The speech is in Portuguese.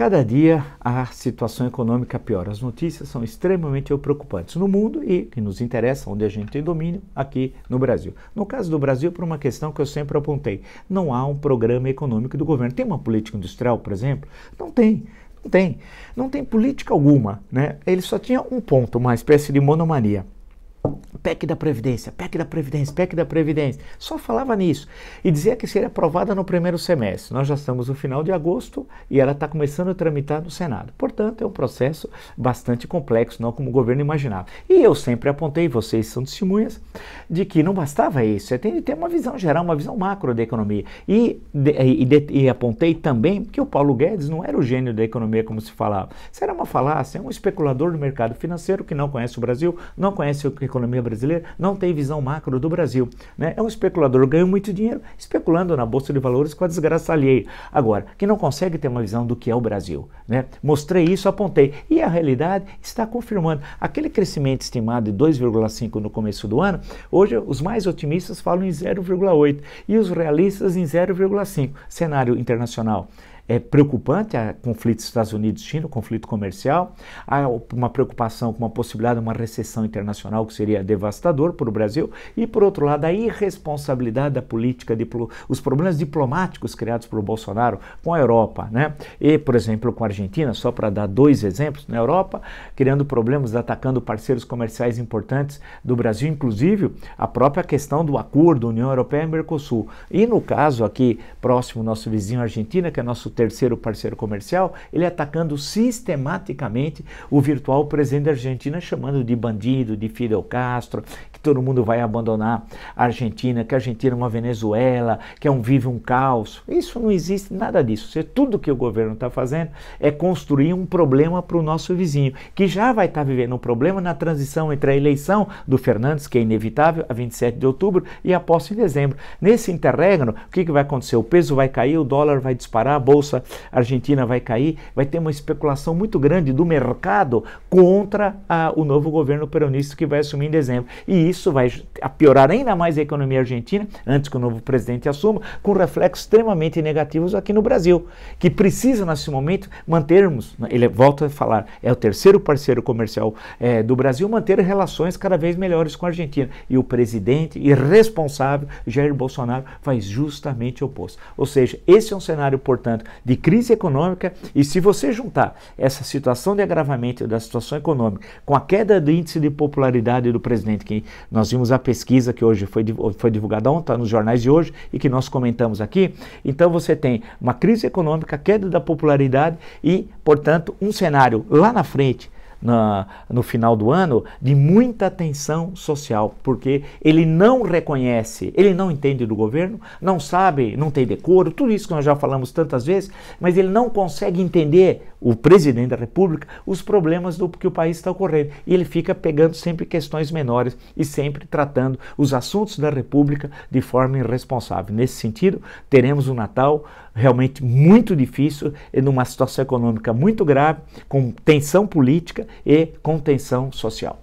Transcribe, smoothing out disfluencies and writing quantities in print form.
cada dia a situação econômica piora. As notícias são extremamente preocupantes no mundo e que nos interessa, onde a gente tem domínio, aqui no Brasil. No caso do Brasil, por uma questão que eu sempre apontei, não há um programa econômico do governo. Tem uma política industrial, por exemplo? Não tem. Não tem política alguma, né? Ele só tinha um ponto, uma espécie de monomania. PEC da Previdência, PEC da Previdência, PEC da Previdência. Só falava nisso. E dizia que seria aprovada no primeiro semestre. Nós já estamos no final de agosto e ela está começando a tramitar no Senado. Portanto, é um processo bastante complexo, não como o governo imaginava. E eu sempre apontei, vocês são testemunhas, de que não bastava isso. Você tem que ter uma visão geral, uma visão macro da economia. E apontei também que o Paulo Guedes não era o gênio da economia, como se falava. Isso era uma falácia, é um especulador do mercado financeiro que não conhece o Brasil, não conhece a economia brasileira, não tem visão macro do Brasil, né? É um especulador, ganha muito dinheiro especulando na Bolsa de Valores com a desgraça alheia. Agora, que não consegue ter uma visão do que é o Brasil, né? Mostrei isso, apontei. E a realidade está confirmando. Aquele crescimento estimado de 2,5% no começo do ano, hoje os mais otimistas falam em 0,8% e os realistas em 0,5%. Cenário internacional é preocupante, há conflito Estados Unidos-China, conflito comercial, há uma preocupação com uma possibilidade de uma recessão internacional que seria devastador para o Brasil, e por outro lado a irresponsabilidade da política, os problemas diplomáticos criados por Bolsonaro com a Europa, né? E, por exemplo, com a Argentina, só para dar dois exemplos, na Europa, criando problemas, atacando parceiros comerciais importantes do Brasil, inclusive a própria questão do acordo União Europeia e Mercosul. E no caso aqui, próximo, nosso vizinho Argentina, que é nosso terceiro parceiro comercial, ele atacando sistematicamente o virtual presidente da Argentina, chamando de bandido, de Fidel Castro, que todo mundo vai abandonar a Argentina, que a Argentina é uma Venezuela, que vive um caos. Isso não existe, nada disso. Tudo que o governo está fazendo é construir um problema para o nosso vizinho, que já vai estar vivendo um problema na transição entre a eleição do Fernandes, que é inevitável, a 27 de outubro, e a posse em dezembro. Nesse interregno, o que vai acontecer? O peso vai cair, o dólar vai disparar, a bolsa argentina vai cair, vai ter uma especulação muito grande do mercado contra o novo governo peronista que vai assumir em dezembro. E isso vai piorar ainda mais a economia argentina, antes que o novo presidente assuma, com reflexos extremamente negativos aqui no Brasil, que precisa nesse momento mantermos, ele volta a falar, é o terceiro parceiro comercial do Brasil, manter relações cada vez melhores com a Argentina. E o presidente irresponsável, Jair Bolsonaro, faz justamente o oposto. Ou seja, esse é um cenário, portanto, de crise econômica, e se você juntar essa situação de agravamento da situação econômica com a queda do índice de popularidade do presidente, que nós vimos a pesquisa que hoje foi divulgada ontem, está nos jornais de hoje, e que nós comentamos aqui, então você tem uma crise econômica, queda da popularidade e, portanto, um cenário lá na frente, no final do ano, de muita tensão social, porque ele não reconhece, ele não entende do governo, não sabe, não tem decoro, tudo isso que nós já falamos tantas vezes, mas ele não consegue entender, o presidente da República, os problemas do que o país está ocorrendo, e ele fica pegando sempre questões menores e sempre tratando os assuntos da República de forma irresponsável. Nesse sentido, teremos um Natal realmente muito difícil, numa situação econômica muito grave, com tensão política e com tensão social.